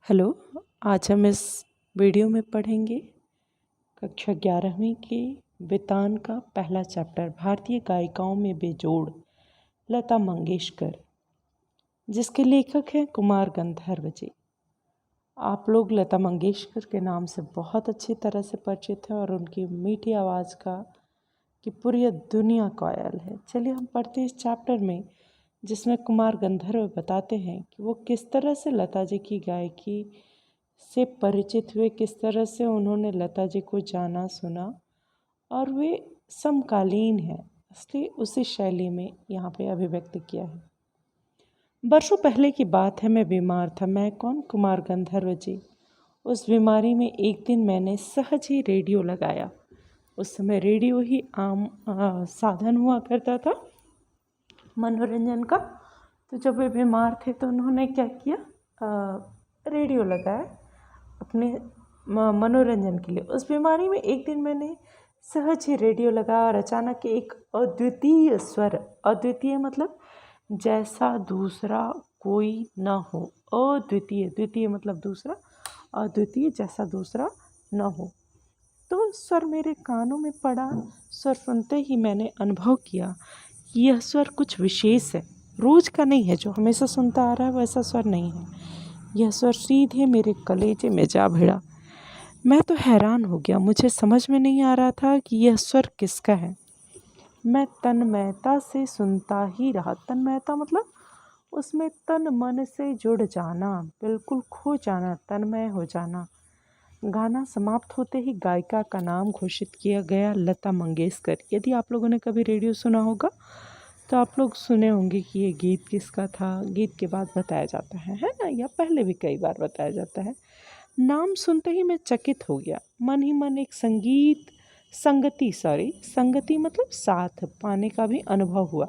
Hello. आज हम इस वीडियो में पढ़ेंगे कक्षा 11वीं के वेतान का पहला चैप्टर भारतीय गायिकाओं में बेजोड़ लता मंगेशकर, जिसके लेखक हैं कुमार गंधर्व जी। आप लोग लता मंगेशकर के नाम से बहुत अच्छी तरह से परिचित हैं और उनकी मीठी आवाज़ का कि पूरी दुनिया कायल है। चलिए हम पढ़ते हैं इस चैप्टर में, जिसमें कुमार गंधर्व बताते हैं कि वो किस तरह से लता जी की गायकी से परिचित हुए, किस तरह से उन्होंने लता जी को जाना सुना, और वे समकालीन हैं इसलिए उसी शैली में यहाँ पे अभिव्यक्त किया है। वर्षों पहले की बात है, मैं बीमार था। मैं कौन? कुमार गंधर्व जी। उस बीमारी में एक दिन मैंने सहज ही रेडियो लगाया। उस समय रेडियो ही आम साधन हुआ करता था मनोरंजन का। तो जब वे बीमार थे तो उन्होंने क्या किया, रेडियो लगाया अपने मनोरंजन के लिए। उस बीमारी में एक दिन मैंने सहज ही रेडियो लगाया और अचानक एक अद्वितीय स्वर, अद्वितीय मतलब जैसा दूसरा कोई ना हो, अद्वितीय, द्वितीय मतलब दूसरा, अद्वितीय जैसा दूसरा ना हो, तो स्वर मेरे कानों में पड़ा। स्वर सुनते ही मैंने अनुभव किया कि यह स्वर कुछ विशेष है, रोज का नहीं है, जो हमेशा सुनता आ रहा है वैसा स्वर नहीं है। यह स्वर सीधे मेरे कलेजे में जा भिड़ा। मैं तो हैरान हो गया, मुझे समझ में नहीं आ रहा था कि यह स्वर किसका है। मैं तन्मयता से सुनता ही रहा। तन्मयता मतलब उसमें तन मन से जुड़ जाना, बिल्कुल खो जाना, तन्मय हो जाना। गाना समाप्त होते ही गायिका का नाम घोषित किया गया, लता मंगेशकर। यदि आप लोगों ने कभी रेडियो सुना होगा तो आप लोग सुने होंगे कि ये गीत किसका था। गीत के बाद बताया जाता है ना, या पहले भी कई बार बताया जाता है। नाम सुनते ही मैं चकित हो गया। मन ही मन एक संगति मतलब साथ पाने का भी अनुभव हुआ।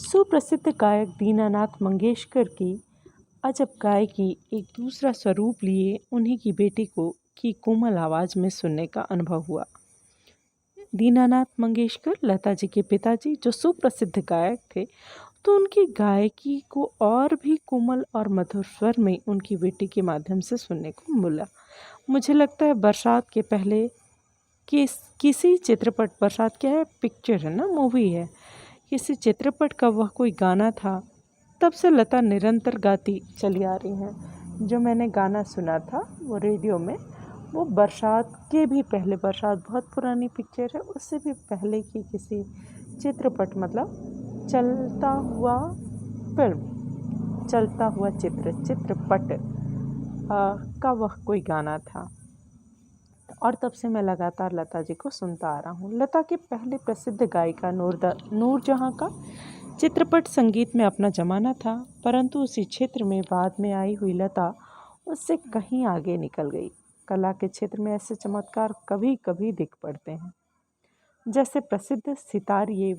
सुप्रसिद्ध गायक दीनानाथ मंगेशकर की अजब गायकी एक दूसरा स्वरूप लिए उन्हीं की बेटी की कोमल आवाज़ में सुनने का अनुभव हुआ। दीनानाथ मंगेशकर लता जी के पिताजी जो सुप्रसिद्ध गायक थे, तो उनकी गायकी को और भी कोमल और मधुर स्वर में उनकी बेटी के माध्यम से सुनने को मिला। मुझे लगता है बरसात के पहले किसी चित्रपट, बरसात क्या है, पिक्चर है ना, मूवी है, किसी चित्रपट का वह कोई गाना था। तब से लता निरंतर गाती चली आ रही हैं। जो मैंने गाना सुना था वो रेडियो में, वो बरसात के भी पहले, बरसात बहुत पुरानी पिक्चर है, उससे भी पहले की किसी चित्रपट मतलब चलता हुआ फिल्म, चलता हुआ चित्रपट का वह कोई गाना था। और तब से मैं लगातार लता जी को सुनता आ रहा हूँ। लता के पहले प्रसिद्ध गायिका नूरजहाँ का चित्रपट संगीत में अपना जमाना था, परंतु उसी क्षेत्र में बाद में आई हुई लता उससे कहीं आगे निकल गई। कला के क्षेत्र में ऐसे चमत्कार कभी कभी दिख पड़ते हैं। जैसे प्रसिद्ध सितारिये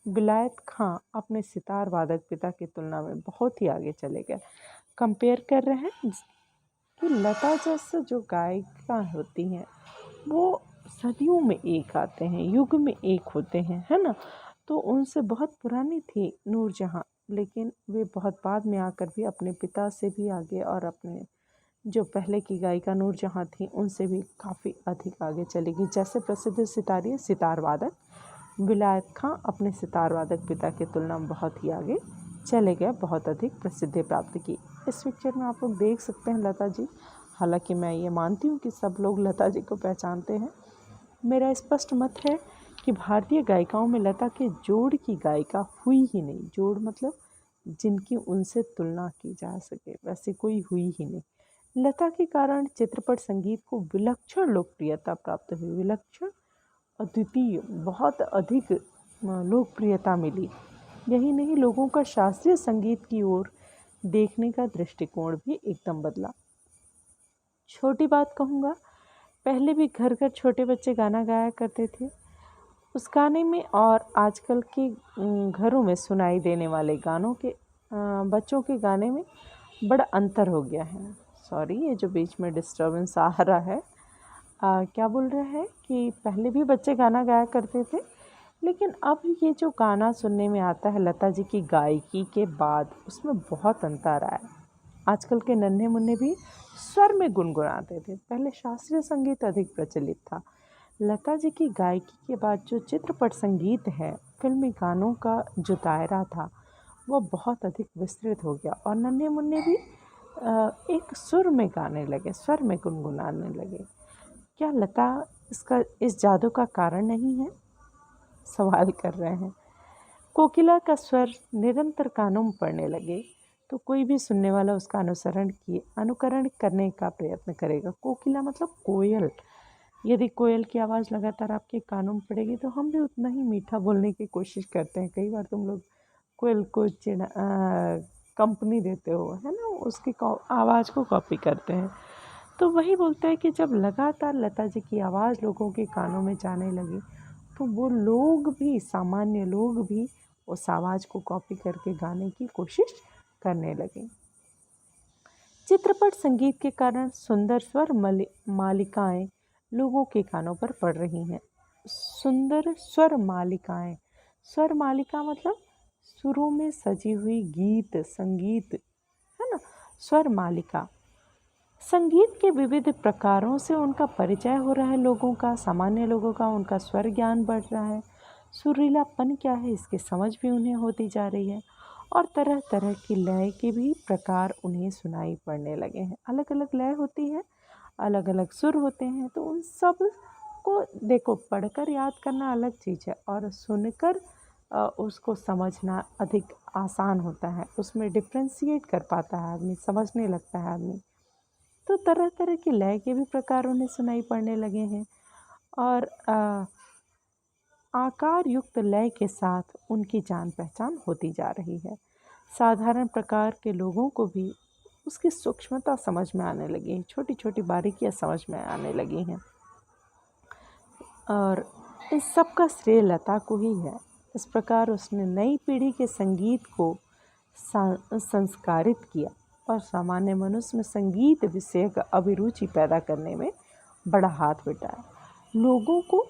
विलायत खां अपने सितार वादक पिता की तुलना में बहुत ही आगे चले गए। कंपेयर कर रहे हैं कि लता जैसे जो गायिका होती हैं वो सदियों में एक आते हैं, युग में एक होते हैं, है ना। तो उनसे बहुत पुरानी थी नूरजहाँ, लेकिन वे बहुत बाद में आकर भी अपने पिता से भी आगे और अपने जो पहले की गायिका नूरजहाँ थी उनसे भी काफ़ी अधिक आगे चली गई। जैसे प्रसिद्ध सितारी सितार वादक विलायत खां अपने सितार वादक पिता की तुलना में बहुत ही आगे चले गए, बहुत अधिक प्रसिद्धि प्राप्त की। इस पिक्चर में आप लोग देख सकते हैं लता जी। हालांकि मैं ये मानती हूँ कि सब लोग लता जी को पहचानते हैं। मेरा स्पष्ट मत है कि भारतीय गायिकाओं में लता के जोड़ की गायिका हुई ही नहीं। जोड़ मतलब जिनकी उनसे तुलना की जा सके, वैसे कोई हुई ही नहीं। लता के कारण चित्रपट संगीत को विलक्षण लोकप्रियता प्राप्त हुई, विलक्षण, अद्वितीय, बहुत अधिक लोकप्रियता मिली। यही नहीं, लोगों का शास्त्रीय संगीत की ओर देखने का दृष्टिकोण भी एकदम बदला। छोटी बात कहूँगा, पहले भी घर घर छोटे बच्चे गाना गाया करते थे। उस गाने में और आजकल के घरों में सुनाई देने वाले गानों के बच्चों के गाने में बड़ा अंतर हो गया है। सॉरी, ये जो बीच में डिस्टर्बेंस आ रहा है, क्या बोल रहे हैं कि पहले भी बच्चे गाना गाया करते थे, लेकिन अब ये जो गाना सुनने में आता है लता जी की गायकी के बाद, उसमें बहुत अंतर आया। आजकल के नन्हे मुन्ने भी स्वर में गुनगुनाते थे। पहले शास्त्रीय संगीत अधिक प्रचलित था। लता जी की गायकी के बाद जो चित्रपट संगीत है, फिल्मी गानों का जो दायरा था वो बहुत अधिक विस्तृत हो गया और नन्हे मुन्ने भी एक सुर में गाने लगे, स्वर में गुनगुनाने लगे। क्या लता इस जादू का कारण नहीं है? सवाल कर रहे हैं। कोकिला का स्वर निरंतर कानों में पड़ने लगे तो कोई भी सुनने वाला उसका अनुकरण करने का प्रयत्न करेगा। कोकिला मतलब कोयल। यदि कोयल की आवाज़ लगातार आपके कानों में पड़ेगी तो हम भी उतना ही मीठा बोलने की कोशिश करते हैं। कई बार तुम लोग कोयल को कंपनी देते हो, है ना, उसकी आवाज़ को कॉपी करते हैं। तो वही बोलते हैं कि जब लगातार लता जी की आवाज़ लोगों के कानों में जाने लगी तो वो लोग भी, सामान्य लोग भी उस आवाज़ को कॉपी करके गाने की कोशिश करने लगे। चित्रपट संगीत के कारण सुंदर स्वर मालिकाएं लोगों के कानों पर पड़ रही हैं। सुंदर स्वर मालिकाएं, स्वर मालिका मतलब सुरों में सजी हुई गीत संगीत, है ना। स्वर मालिका संगीत के विविध प्रकारों से उनका परिचय हो रहा है लोगों का, सामान्य लोगों का, उनका स्वर ज्ञान बढ़ रहा है। सुरीलापन क्या है इसकी समझ भी उन्हें होती जा रही है और तरह तरह की लय के भी प्रकार उन्हें सुनाई पड़ने लगे हैं। अलग अलग लय होती है, अलग अलग सुर होते हैं, तो उन सब को देखो, पढ़कर याद करना अलग चीज़ है और सुनकर उसको समझना अधिक आसान होता है। उसमें डिफ्रेंशिएट कर पाता है आदमी, समझने लगता है आदमी। तो तरह तरह के लय के भी प्रकार उन्हें सुनाई पड़ने लगे हैं और आकार युक्त लय के साथ उनकी जान पहचान होती जा रही है। साधारण प्रकार के लोगों को भी उसकी सूक्ष्मता समझ में आने लगी है, छोटी छोटी बारीकियां समझ में आने लगी हैं और इस सब का श्रेय लता को ही है। इस प्रकार उसने नई पीढ़ी के संगीत को संस्कारित किया और सामान्य मनुष्य में संगीत विषय का अभिरुचि पैदा करने में बड़ा हाथ बटाया। लोगों को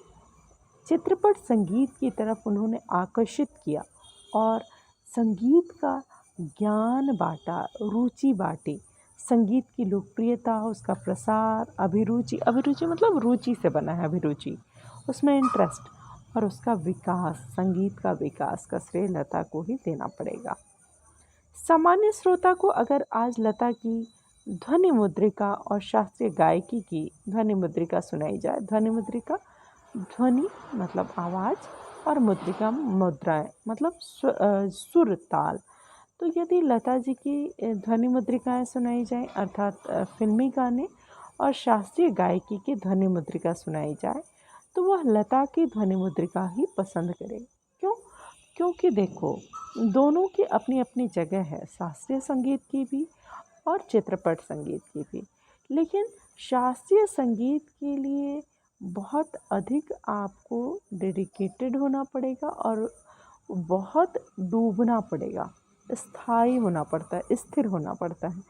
चित्रपट संगीत की तरफ उन्होंने आकर्षित किया और संगीत का ज्ञान बांटा, रुचि बांटी। संगीत की लोकप्रियता, उसका प्रसार, अभिरुचि मतलब रुचि से बना है अभिरुचि, उसमें इंटरेस्ट और उसका विकास, संगीत का विकास का श्रेय लता को ही देना पड़ेगा। सामान्य श्रोता को अगर आज लता की ध्वनि मुद्रिका और शास्त्रीय गायकी की ध्वनि मुद्रिका सुनाई जाए, ध्वनि मुद्रिका, ध्वनि मतलब आवाज़ और मुद्रिका मुद्राएं मतलब सुर ताल, तो यदि लता जी की ध्वनि मुद्रिकाएं सुनाई जाए अर्थात फिल्मी गाने और शास्त्रीय गायकी की ध्वनि मुद्रिका सुनाई जाए तो वह लता की ध्वनि मुद्रिका ही पसंद करे। क्यों? क्योंकि देखो, दोनों की अपनी अपनी जगह है, शास्त्रीय संगीत की भी और चित्रपट संगीत की भी। लेकिन शास्त्रीय संगीत के लिए बहुत अधिक आपको डेडिकेटेड होना पड़ेगा और बहुत डूबना पड़ेगा, स्थायी होना पड़ता है, स्थिर होना पड़ता है।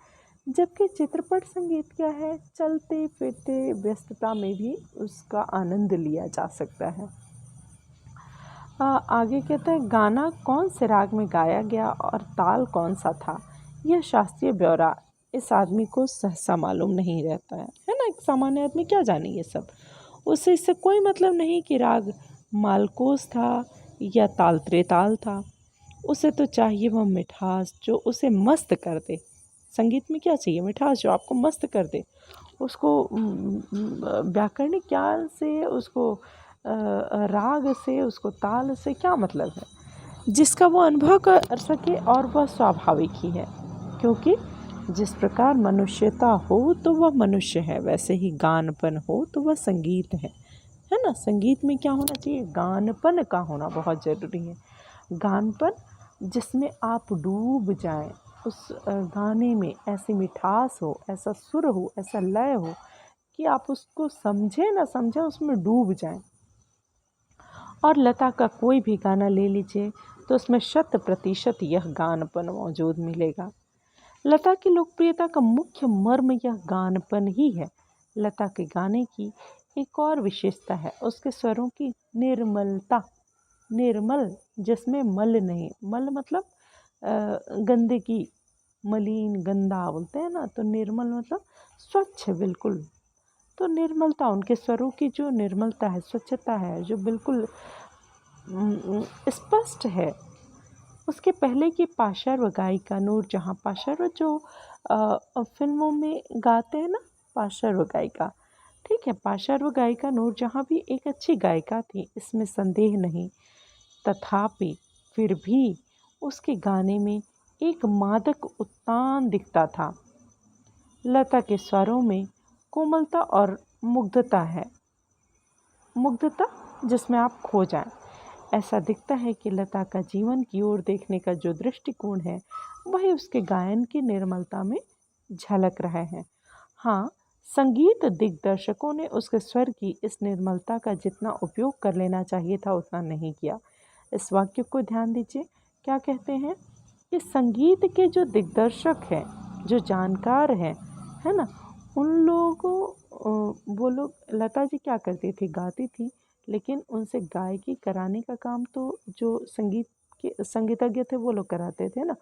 जबकि चित्रपट संगीत क्या है, चलते फिरते व्यस्तता में भी उसका आनंद लिया जा सकता है। आगे कहते हैं, गाना कौन से राग में गाया गया और ताल कौन सा था, यह शास्त्रीय ब्यौरा इस आदमी को सहसा मालूम नहीं रहता है ना। एक सामान्य आदमी क्या जाने ये सब, उसे इससे कोई मतलब नहीं कि राग मालकोस था या ताल त्रिताल था। उसे तो चाहिए वह मिठास जो उसे मस्त कर दे। संगीत में क्या चाहिए? मिठास जो आपको मस्त कर दे। उसको व्याकरणिक ज्ञान से, उसको राग से, उसको ताल से क्या मतलब है? जिसका वो अनुभव कर सके और वह स्वाभाविक ही है, क्योंकि जिस प्रकार मनुष्यता हो तो वह मनुष्य है, वैसे ही गानपन हो तो वह संगीत है ना। संगीत में क्या होना चाहिए? गानपन का होना बहुत ज़रूरी है। गानपन जिसमें आप डूब जाएं, उस गाने में ऐसी मिठास हो, ऐसा सुर हो, ऐसा लय हो कि आप उसको समझे ना समझे, उसमें डूब जाएं। और लता का कोई भी गाना ले लीजिए तो उसमें 100% यह गानपन मौजूद मिलेगा। लता की लोकप्रियता का मुख्य मर्म यह गानपन ही है। लता के गाने की एक और विशेषता है उसके स्वरों की निर्मलता। निर्मल जिसमें मल नहीं, मल मतलब गंदगी, मलिन, गंदा बोलते हैं ना, तो निर्मल मतलब स्वच्छ बिल्कुल। तो निर्मलता, उनके स्वरों की जो निर्मलता है, स्वच्छता है, जो बिल्कुल स्पष्ट है। उसके पहले की पार्श्व गायिका नूरजहां, पार्श्व जो फिल्मों में गाते हैं ना, पार्श्व गायिका, ठीक है, पार्श्व गायिका नूरजहां भी एक अच्छी गायिका थी, इसमें संदेह नहीं। तथापि फिर भी उसके गाने में एक मादक उत्तान दिखता था। लता के स्वरों में कोमलता और मुग्धता है, मुग्धता जिसमें आप खो जाएं। ऐसा दिखता है कि लता का जीवन की ओर देखने का जो दृष्टिकोण है, वही उसके गायन की निर्मलता में झलक रहा है। हाँ, संगीत दिग्दर्शकों ने उसके स्वर की इस निर्मलता का जितना उपयोग कर लेना चाहिए था, उतना नहीं किया। इस वाक्य को ध्यान दीजिए, क्या कहते हैं कि संगीत के जो दिग्दर्शक हैं, जो जानकार हैं, है ना, उन लोगों वो लोग, लता जी क्या करती थी, गाती थी, लेकिन उनसे गायकी कराने का काम तो जो संगीत के संगीतज्ञ थे वो लोग कराते थे ना।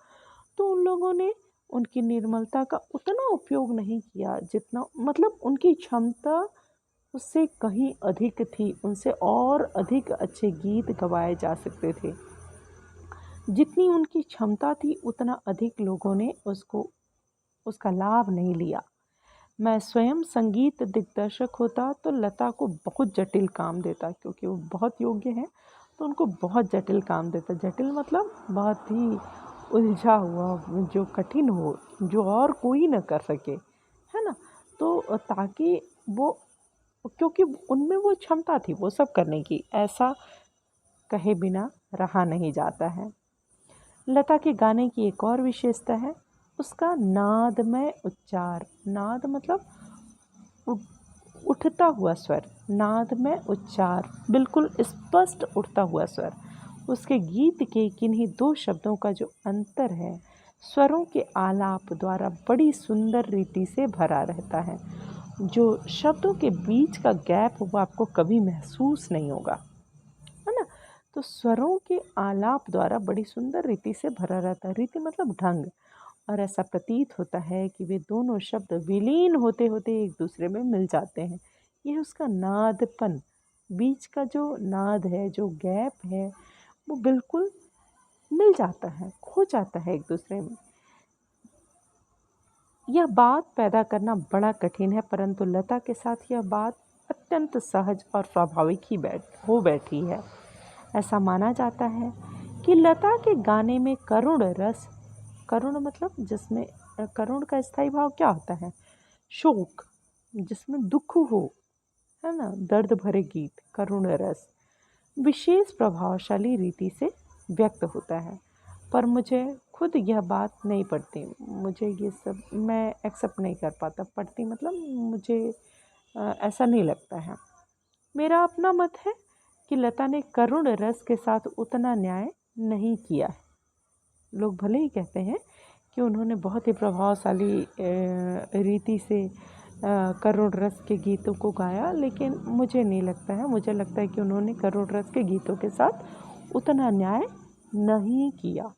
तो उन लोगों ने उनकी निर्मलता का उतना उपयोग नहीं किया जितना, मतलब उनकी क्षमता उससे कहीं अधिक थी, उनसे और अधिक अच्छे गीत गवाए जा सकते थे। जितनी उनकी क्षमता थी उतना अधिक लोगों ने उसका लाभ नहीं लिया। मैं स्वयं संगीत दिग्दर्शक होता तो लता को बहुत जटिल काम देता, क्योंकि वो बहुत योग्य हैं, तो उनको बहुत जटिल काम देता। जटिल मतलब बहुत ही उलझा हुआ, जो कठिन हो, जो और कोई न कर सके, है ना। तो ताकि वो, क्योंकि उनमें वो क्षमता थी वो सब करने की, ऐसा कहे बिना रहा नहीं जाता है। लता के गाने की एक और विशेषता है उसका नादमय उच्चार। नाद मतलब उठता हुआ स्वर, नादमय उच्चार, बिल्कुल स्पष्ट उठता हुआ स्वर। उसके गीत के किन्हीं दो शब्दों का जो अंतर है, स्वरों के आलाप द्वारा बड़ी सुंदर रीति से भरा रहता है। जो शब्दों के बीच का गैप वो आपको कभी महसूस नहीं होगा, है ना। तो स्वरों के आलाप द्वारा बड़ी सुंदर रीति से भरा रहता है। रीति मतलब ढंग। और ऐसा प्रतीत होता है कि वे दोनों शब्द विलीन होते होते एक दूसरे में मिल जाते हैं। ये उसका नादपन, बीच का जो नाद है, जो गैप है, वो बिल्कुल मिल जाता है, खो जाता है एक दूसरे में। यह बात पैदा करना बड़ा कठिन है, परंतु लता के साथ यह बात अत्यंत सहज और स्वाभाविक ही बैठी है। ऐसा माना जाता है कि लता के गाने में करुण रस, करुण मतलब जिसमें, करुण का स्थायी भाव क्या होता है, शोक, जिसमें दुख हो, है ना, दर्द भरे गीत, करुण रस विशेष प्रभावशाली रीति से व्यक्त होता है। पर मुझे खुद यह बात नहीं पड़ती, मुझे ये सब मैं एक्सेप्ट नहीं कर पाता। पढ़ती मतलब मुझे ऐसा नहीं लगता है। मेरा अपना मत है कि लता ने करुण रस के साथ उतना न्याय नहीं किया है। लोग भले ही कहते हैं कि उन्होंने बहुत ही प्रभावशाली रीति से करुण रस के गीतों को गाया, लेकिन मुझे नहीं लगता है। मुझे लगता है कि उन्होंने करुण रस के गीतों के साथ उतना न्याय नहीं किया।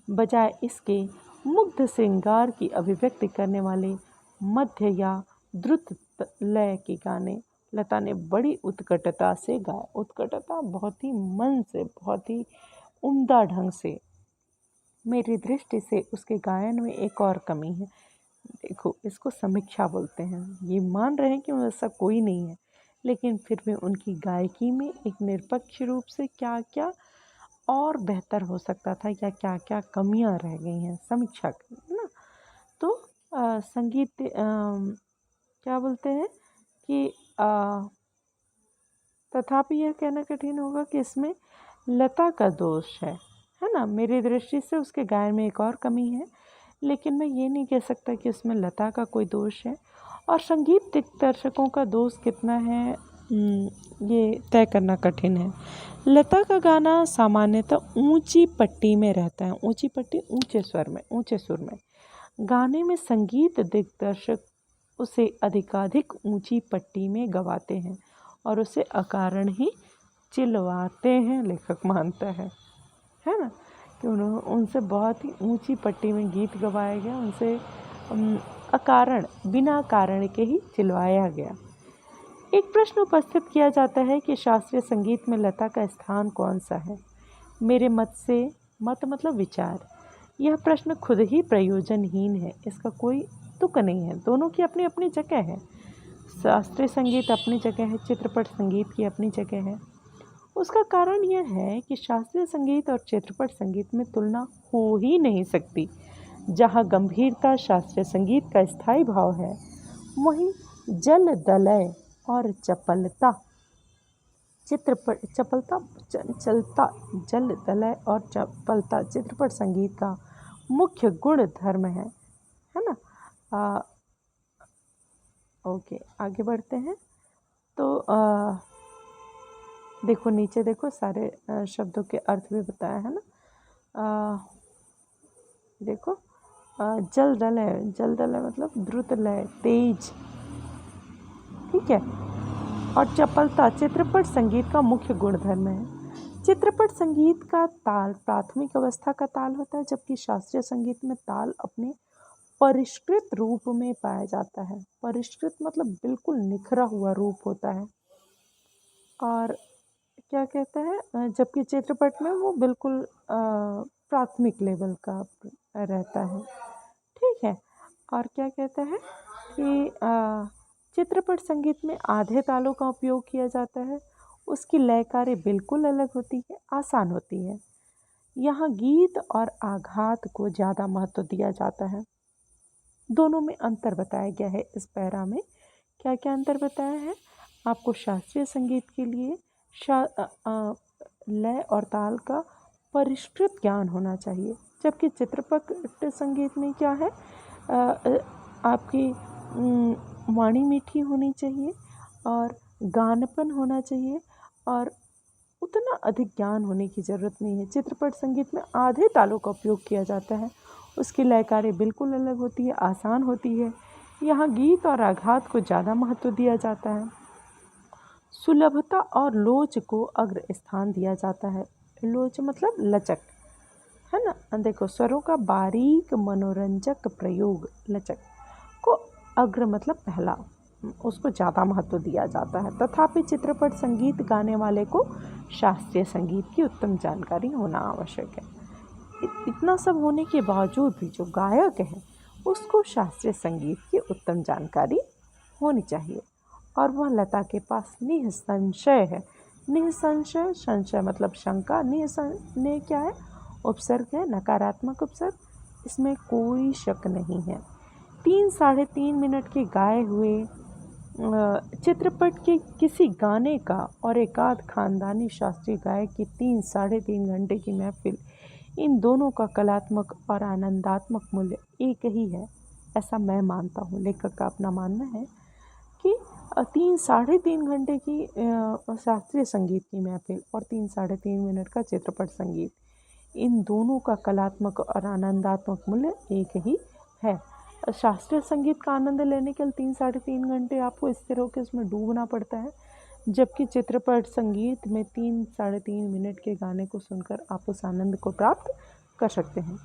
बजाय इसके मुग्ध श्रृंगार की अभिव्यक्ति करने वाले मध्य या द्रुत लय के गाने लता ने बड़ी उत्कटता से गाए। उत्कटता बहुत ही मन से, बहुत ही उम्दा ढंग से। मेरी दृष्टि से उसके गायन में एक और कमी है। देखो, इसको समीक्षा बोलते हैं। ये मान रहे हैं कि ऐसा कोई नहीं है, लेकिन फिर भी उनकी गायकी में एक निरपेक्ष रूप से क्या क्या और बेहतर हो सकता था, या क्या क्या कमियां रह गई हैं, समीक्षा है ना। तो संगीत क्या बोलते हैं कि तथापि यह कहना कठिन होगा कि इसमें लता का दोष है ना। मेरी दृष्टि से उसके गायन में एक और कमी है, लेकिन मैं ये नहीं कह सकता कि उसमें लता का कोई दोष है। और संगीत दिग्दर्शकों का दोष कितना है, ये तय करना कठिन है। लता का गाना सामान्यतः ऊंची पट्टी में रहता है। ऊंची पट्टी, ऊंचे स्वर में, ऊंचे सुर में। गाने में संगीत दिग्दर्शक उसे अधिकाधिक ऊंची पट्टी में गवाते हैं और उसे अकारण ही चिल्लाते हैं, लेखक मानता है ना। कि उनसे बहुत ही ऊंची पट्टी में गीत गवाया गया, उनसे अकारण बिना कारण के ही चिल्लाया गया। एक प्रश्न उपस्थित किया जाता है कि शास्त्रीय संगीत में लता का स्थान कौन सा है। मेरे मत से, मत मतलब विचार, यह प्रश्न खुद ही प्रयोजनहीन है, इसका कोई तुक नहीं है। दोनों की अपनी अपनी जगह है। शास्त्रीय संगीत अपनी जगह है, चित्रपट संगीत की अपनी जगह है। उसका कारण यह है कि शास्त्रीय संगीत और चित्रपट संगीत में तुलना हो ही नहीं सकती। जहाँ गंभीरता शास्त्रीय संगीत का स्थायी भाव है, वहीं जल दलय और चपलता चंचलता, जल दलय और चपलता चित्रपट संगीत का मुख्य गुण धर्म है ना। ओके, आगे बढ़ते हैं। तो देखो नीचे देखो, सारे शब्दों के अर्थ भी बताया है ना। देखो जल दलय मतलब द्रुत लय, तेज, ठीक है। और चपलता चित्रपट संगीत का मुख्य गुणधर्म है। चित्रपट संगीत का ताल प्राथमिक अवस्था का ताल होता है, जबकि शास्त्रीय संगीत में ताल अपने परिष्कृत रूप में पाया जाता है। परिष्कृत मतलब बिल्कुल निखरा हुआ रूप होता है। और क्या कहते हैं, जबकि चित्रपट में वो बिल्कुल प्राथमिक लेवल का रहता है, ठीक है। और क्या कहते हैं कि चित्रपट संगीत में आधे तालों का उपयोग किया जाता है। उसकी लय कार्य बिल्कुल अलग होती है, आसान होती है। यहाँ गीत और आघात को ज़्यादा महत्व दिया जाता है। दोनों में अंतर बताया गया है। इस पैरा में क्या क्या अंतर बताया है आपको। शास्त्रीय संगीत के लिए लय और ताल का परिष्कृत ज्ञान होना चाहिए, जबकि चित्रपट संगीत में क्या है, आपकी वाणी मीठी होनी चाहिए और गानपन होना चाहिए, और उतना अधिक ज्ञान होने की ज़रूरत नहीं है। चित्रपट संगीत में आधे तालों का उपयोग किया जाता है। उसकी लय कार्य बिल्कुल अलग होती है, आसान होती है। यहाँ गीत और आघात को ज़्यादा महत्व दिया जाता है। सुलभता और लोच को अग्र स्थान दिया जाता है। लोच मतलब लचक, है ना। देखो स्वरों का बारीक मनोरंजक प्रयोग, लचक को अग्र मतलब पहला, उसको ज़्यादा महत्व दिया जाता है। तथापि चित्रपट संगीत गाने वाले को शास्त्रीय संगीत की उत्तम जानकारी होना आवश्यक है। इतना सब होने के बावजूद भी जो गायक है उसको शास्त्रीय संगीत की उत्तम जानकारी होनी चाहिए, और वह लता के पास निसंशय है। निसंशय, संशय मतलब शंका, निसंशय क्या है, उपसर्ग है, नकारात्मक उपसर्ग, इसमें कोई शक नहीं है। 3-3.5 मिनट के गाए हुए चित्रपट के किसी गाने का और एकाध खानदानी शास्त्रीय गायक की 3-3.5 घंटे की महफिल, इन दोनों का कलात्मक और आनंदात्मक मूल्य एक ही है, ऐसा मैं मानता हूँ। लेखक का अपना मानना है कि 3-3.5 घंटे की शास्त्रीय संगीत की महफिल और 3-3.5 मिनट का चित्रपट संगीत, इन दोनों का कलात्मक और आनंदात्मक मूल्य एक ही है। शास्त्रीय संगीत का आनंद लेने के लिए 3-3.5 घंटे आपको स्थिर होकर उसमें डूबना पड़ता है, जबकि चित्रपट संगीत में 3-3.5 मिनट के गाने को सुनकर आप उस आनंद को प्राप्त कर सकते हैं।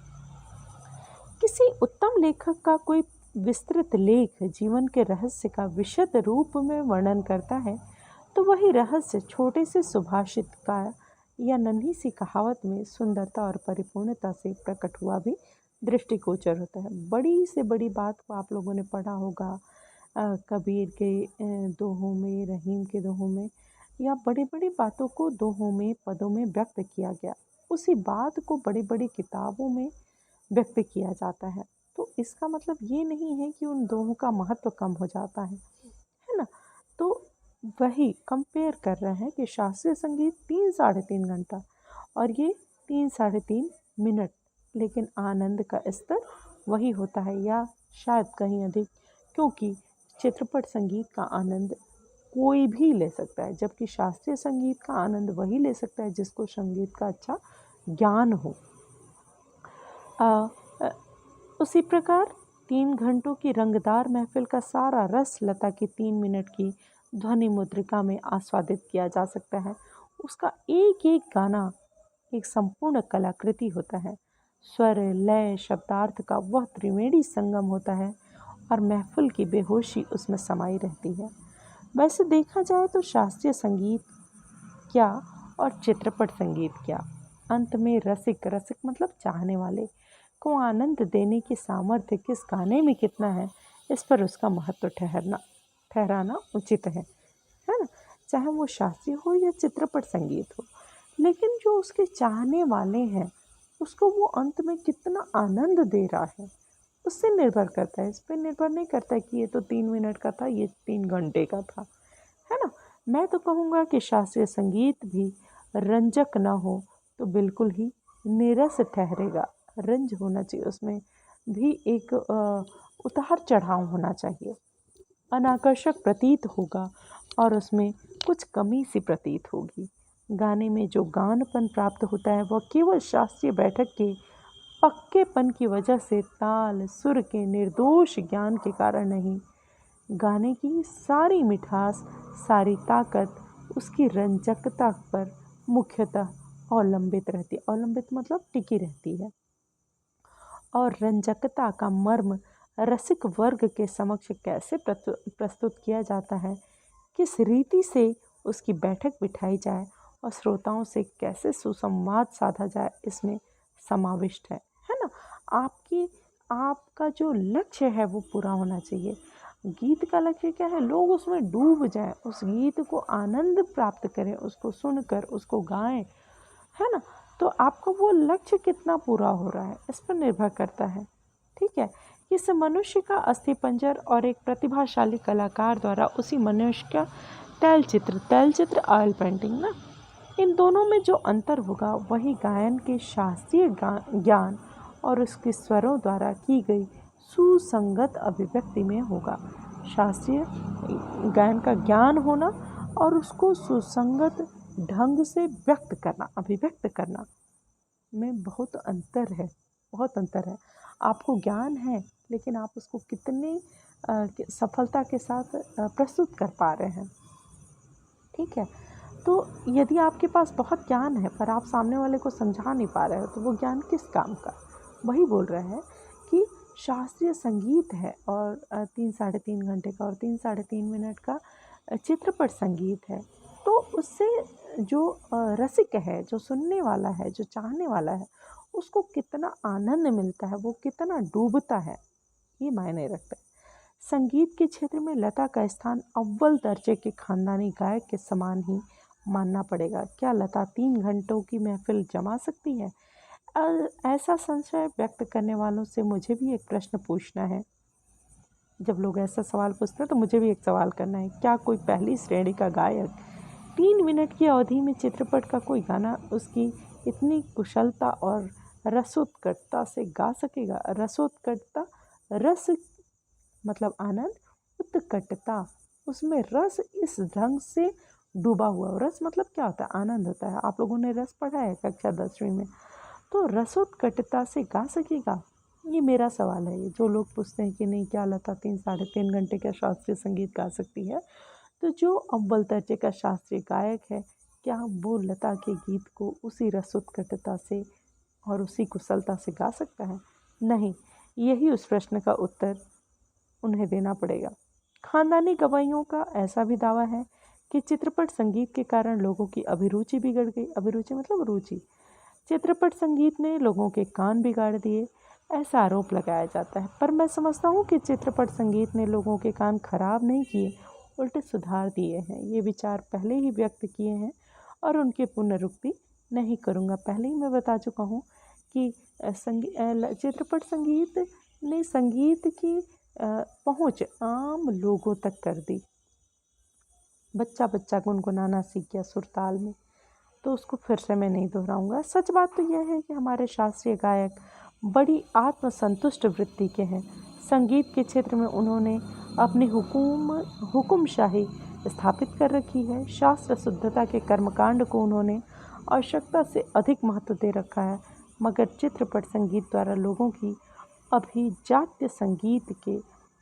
किसी उत्तम लेखक का कोई विस्तृत लेख जीवन के रहस्य का विशद रूप में वर्णन करता है, तो वही रहस्य छोटे से सुभाषित का या नन्ही सी कहावत में सुंदरता और परिपूर्णता से प्रकट हुआ भी दृष्टिगोचर होता है। बड़ी से बड़ी बात को आप लोगों ने पढ़ा होगा, कबीर के दोहों में, रहीम के दोहों में, या बड़ी बड़ी बातों को दोहों में, पदों में व्यक्त किया गया। उसी बात को बड़ी बड़ी किताबों में व्यक्त किया जाता है। तो इसका मतलब ये नहीं है कि उन दोहों का महत्व कम हो जाता है ना। तो वही कंपेयर कर रहे हैं कि शास्त्रीय संगीत 3-3.5 घंटा और ये 3-3.5 मिनट, लेकिन आनंद का स्तर वही होता है या शायद कहीं अधिक, क्योंकि चित्रपट संगीत का आनंद कोई भी ले सकता है, जबकि शास्त्रीय संगीत का आनंद वही ले सकता है जिसको संगीत का अच्छा ज्ञान हो। उसी प्रकार 3 घंटों की रंगदार महफिल का सारा रस लता की 3 मिनट की ध्वनि मुद्रिका में आस्वादित किया जा सकता है। उसका एक एक गाना एक संपूर्ण कलाकृति होता है। स्वर, लय, शब्दार्थ का वह त्रिवेणी संगम होता है और महफिल की बेहोशी उसमें समाई रहती है। वैसे देखा जाए तो शास्त्रीय संगीत क्या और चित्रपट संगीत क्या, अंत में रसिक, रसिक मतलब चाहने वाले को आनंद देने की सामर्थ्य किस गाने में कितना है, इस पर उसका महत्व ठहराना उचित है ना। चाहे वो शास्त्रीय हो या चित्रपट संगीत हो, लेकिन जो उसके चाहने वाले हैं उसको वो अंत में कितना आनंद दे रहा है उससे निर्भर करता है। इस पर निर्भर नहीं करता कि ये तो 3 मिनट का था, ये 3 घंटे का था, है ना। मैं तो कहूँगा कि शास्त्रीय संगीत भी रंजक ना हो तो बिल्कुल ही नीरस ठहरेगा। रंज होना चाहिए, उसमें भी एक उतार चढ़ाव होना चाहिए। अनाकर्षक प्रतीत होगा और उसमें कुछ कमी सी प्रतीत होगी। गाने में जो गानपन प्राप्त होता है वह केवल शास्त्रीय बैठक के पक्केपन की वजह से, ताल सुर के निर्दोष ज्ञान के कारण नहीं। गाने की सारी मिठास, सारी ताकत उसकी रंजकता पर मुख्यतः अवलंबित रहती है। अवलंबित मतलब टिकी रहती है। और रंजकता का मर्म रसिक वर्ग के समक्ष कैसे प्रस्तुत किया जाता है, किस रीति से उसकी बैठक बिठाई जाए और श्रोताओं से कैसे सुसंवाद साधा जाए, इसमें समाविष्ट है ना। आपका जो लक्ष्य है वो पूरा होना चाहिए। गीत का लक्ष्य क्या है, लोग उसमें डूब जाएं, उस गीत को आनंद प्राप्त करें, उसको सुनकर उसको गाएं, है ना। तो आपका वो लक्ष्य कितना पूरा हो रहा है इस पर निर्भर करता है। ठीक है, इस मनुष्य का अस्थिपंजर और एक प्रतिभाशाली कलाकार द्वारा उसी मनुष्य का तैलचित्र ऑयल पेंटिंग ना, इन दोनों में जो अंतर होगा वही गायन के शास्त्रीय ज्ञान और उसके स्वरों द्वारा की गई सुसंगत अभिव्यक्ति में होगा। शास्त्रीय गायन का ज्ञान होना और उसको सुसंगत ढंग से व्यक्त करना, अभिव्यक्त करना में बहुत अंतर है, बहुत अंतर है। आपको ज्ञान है लेकिन आप उसको कितने सफलता के साथ प्रस्तुत कर पा रहे हैं। ठीक है, तो यदि आपके पास बहुत ज्ञान है पर आप सामने वाले को समझा नहीं पा रहे हो तो वो ज्ञान किस काम का। वही बोल रहे हैं कि शास्त्रीय संगीत है और 3 साढ़े 3 घंटे का और 3 साढ़े 3 मिनट का चित्रपट संगीत है, तो उससे जो रसिक है, जो सुनने वाला है, जो चाहने वाला है, उसको कितना आनंद मिलता है, वो कितना डूबता है, ये मायने रखता है। संगीत के क्षेत्र में लता का स्थान अव्वल दर्जे के खानदानी गायक के समान ही मानना पड़ेगा। क्या लता 3 घंटों की महफिल जमा सकती है? ऐसा संशय व्यक्त करने वालों से मुझे भी एक प्रश्न पूछना है। जब लोग ऐसा सवाल पूछते हैं तो मुझे भी एक सवाल करना है, क्या कोई पहली श्रेणी का गायक 3 मिनट की अवधि में चित्रपट का कोई गाना उसकी इतनी कुशलता और रसोत्कटता से गा सकेगा? रसोत्कटता, रस मतलब आनंद, उत्कटता उसमें रस इस ढंग से डूबा हुआ। रस मतलब क्या होता है? आनंद होता है। आप लोगों ने रस पढ़ा है कक्षा 10वीं में, तो रसोत्कटता से गा सकेगा? ये मेरा सवाल है। जो लोग पूछते हैं कि नहीं क्या लता 3 साढ़े 3 घंटे का शास्त्रीय संगीत गा सकती है, तो जो अव्वल दर्जे का शास्त्रीय गायक है, क्या वो लता के गीत को उसी रसोत्कटता से और उसी कुशलता से गा सकता है? नहीं। यही उस प्रश्न का उत्तर उन्हें देना पड़ेगा। खानदानी गवाहियों का ऐसा भी दावा है कि चित्रपट संगीत के कारण लोगों की अभिरुचि बिगड़ गई। अभिरुचि मतलब रुचि। चित्रपट संगीत ने लोगों के कान बिगाड़ दिए, ऐसा आरोप लगाया जाता है। पर मैं समझता हूँ कि चित्रपट संगीत ने लोगों के कान खराब नहीं किए, उल्टे सुधार दिए हैं। ये विचार पहले ही व्यक्त किए हैं और उनकी पुनरुक्ति नहीं करूँगा। पहले ही मैं बता चुका हूँ कि चित्रपट संगीत ने संगीत की पहुँच आम लोगों तक कर दी। बच्चा बच्चा गुनगुनाना सीख गया सुरताल में, तो उसको फिर से मैं नहीं दोहराऊंगा। सच बात तो यह है कि हमारे शास्त्रीय गायक बड़ी आत्मसंतुष्ट वृत्ति के हैं। संगीत के क्षेत्र में उन्होंने अपनी हुकुमशाही स्थापित कर रखी है। शास्त्र शुद्धता के कर्मकांड को उन्होंने आवश्यकता से अधिक महत्व दे रखा है। मगर चित्रपट संगीत द्वारा लोगों की अभिजात्य संगीत के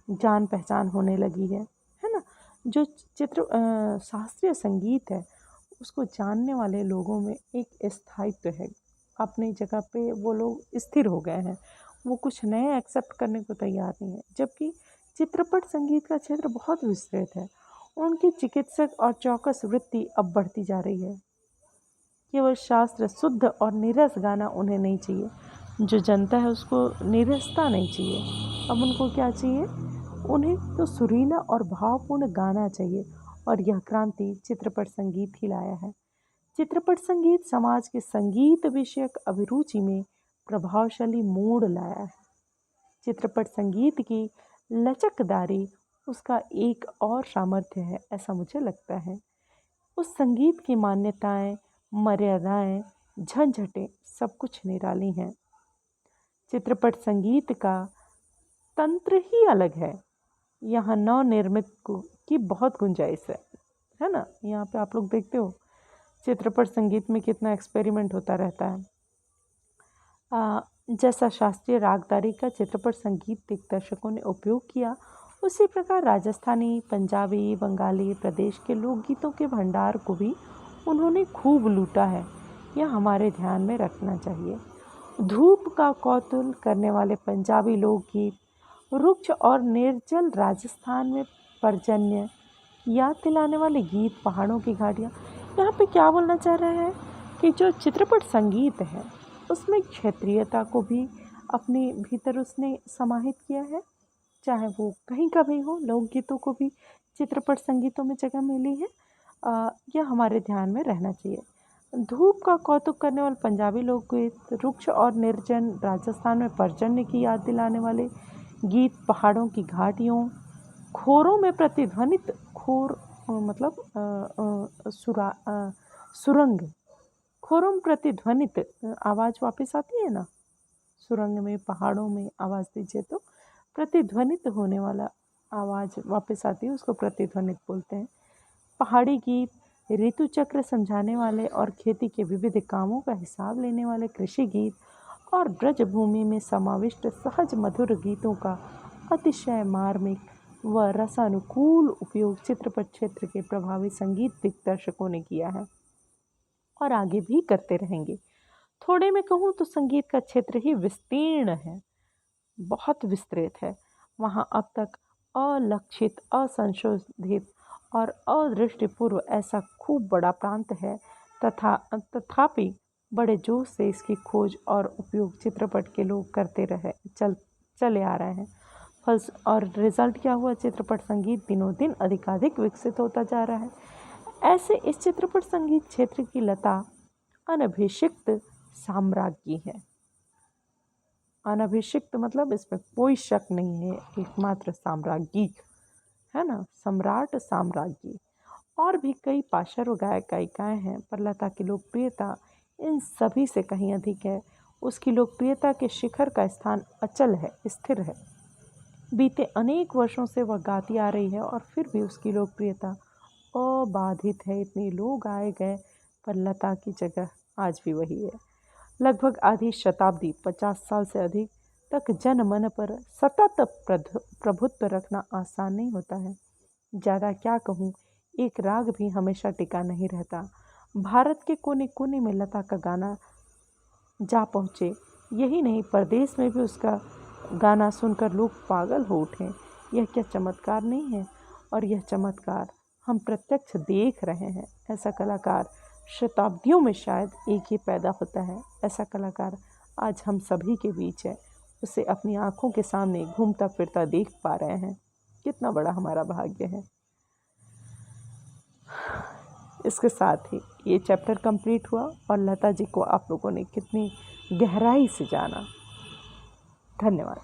जान पहचान होने लगी है ना। जो शास्त्रीय संगीत है उसको जानने वाले लोगों में एक स्थायित्व है। अपनी जगह पे वो लोग स्थिर हो गए हैं, वो कुछ नया एक्सेप्ट करने को तैयार नहीं है। जबकि चित्रपट संगीत का क्षेत्र बहुत विस्तृत है। उनकी चिकित्सक और चौकस वृत्ति अब बढ़ती जा रही है। केवल शास्त्र शुद्ध और नीरस गाना उन्हें नहीं चाहिए। जो जनता है उसको नीरसता नहीं चाहिए। अब उनको क्या चाहिए? उन्हें तो सुरीला और भावपूर्ण गाना चाहिए। और यह क्रांति चित्रपट संगीत ही लाया है। चित्रपट संगीत समाज के संगीत विषयक अभिरुचि में प्रभावशाली मोड़ लाया है। चित्रपट संगीत की लचकदारी उसका एक और सामर्थ्य है, ऐसा मुझे लगता है। उस संगीत की मान्यताएं, मर्यादाएं, झंझटें सब कुछ निराली हैं। चित्रपट संगीत का तंत्र ही अलग है। यहाँ नवनिर्मित की बहुत गुंजाइश है ना। यहाँ पे आप लोग देखते हो चित्रपट संगीत में कितना एक्सपेरिमेंट होता रहता है। जैसा शास्त्रीय रागदारी का चित्रपट संगीत दिग्दर्शकों ने उपयोग किया, उसी प्रकार राजस्थानी, पंजाबी, बंगाली प्रदेश के लोकगीतों के भंडार को भी उन्होंने खूब लूटा है। यह हमारे ध्यान में रखना चाहिए। धूप का कौतूहल करने वाले पंजाबी लोकगीत, रुक्ष और निर्जल राजस्थान में पर्जन्य याद दिलाने वाले गीत, पहाड़ों की घाटियाँ। यहाँ पे क्या बोलना चाह रहा है कि जो चित्रपट संगीत है उसमें क्षेत्रीयता को भी अपने भीतर उसने समाहित किया है। चाहे वो कहीं का भी हो, लोकगीतों को भी चित्रपट संगीतों में जगह मिली है। यह हमारे ध्यान में रहना चाहिए। धूप का कौतुक करने वाले पंजाबी लोकगीत, रुक्ष और निर्जन राजस्थान में पर्जन्य की याद दिलाने वाले गीत, पहाड़ों की घाटियों, खोरों में प्रतिध्वनित, खोर मतलब सुरंग, खोरों में प्रतिध्वनित आवाज़ वापस आती है ना। सुरंग में, पहाड़ों में आवाज़ दीजिए तो प्रतिध्वनित होने वाला आवाज़ वापस आती है, उसको प्रतिध्वनित बोलते हैं। पहाड़ी गीत, ऋतु चक्र समझाने वाले और खेती के विविध कामों का हिसाब लेने वाले कृषि गीत और ब्रजभूमि में समाविष्ट सहज मधुर गीतों का अतिशय मार्मिक व रसानुकूल उपयोग चित्रपट क्षेत्र के प्रभावी संगीत दिग्दर्शकों ने किया है और आगे भी करते रहेंगे। थोड़े में कहूँ तो संगीत का क्षेत्र ही विस्तीर्ण है, बहुत विस्तृत है। वहाँ अब तक अलक्षित, असंशोधित और अदृष्टिपूर्व ऐसा खूब बड़ा प्रांत है। तथापि बड़े जोश से इसकी खोज और उपयोग चित्रपट के लोग करते चले आ रहे हैं। फल्स और रिजल्ट क्या हुआ? चित्रपट संगीत दिनों दिन अधिकाधिक विकसित होता जा रहा है। ऐसे इस चित्रपट संगीत क्षेत्र की लता अनभिषिक्त साम्राज्ञी है। अनभिषिक्त मतलब इसमें कोई शक नहीं है, एकमात्र साम्राज्ञी है ना, सम्राट साम्राज्ञी। और भी कई पार्श्व गायक गायिकाएँ हैं, पर लता की लोकप्रियता इन सभी से कहीं अधिक है। उसकी लोकप्रियता के शिखर का स्थान अचल है, स्थिर है। बीते अनेक वर्षों से वह गाती आ रही है और फिर भी उसकी लोकप्रियता अबाधित है। इतने लोग आए गए, पर लता की जगह आज भी वही है। लगभग आधी शताब्दी, 50 साल से अधिक तक जन मन पर सतत प्रभुत्व रखना आसान नहीं होता है। ज़्यादा क्या कहूँ, एक राग भी हमेशा टिका नहीं रहता। भारत के कोने कोने में लता का गाना जा पहुँचे। यही नहीं, परदेश में भी उसका गाना सुनकर लोग पागल हो उठे। यह क्या चमत्कार नहीं है? और यह चमत्कार हम प्रत्यक्ष देख रहे हैं। ऐसा कलाकार शताब्दियों में शायद एक ही पैदा होता है। ऐसा कलाकार आज हम सभी के बीच है। उसे अपनी आँखों के सामने घूमता फिरता देख पा रहे हैं। कितना बड़ा हमारा भाग्य है। इसके साथ ही ये चैप्टर कंप्लीट हुआ और लता जी को आप लोगों ने कितनी गहराई से जाना। धन्यवाद।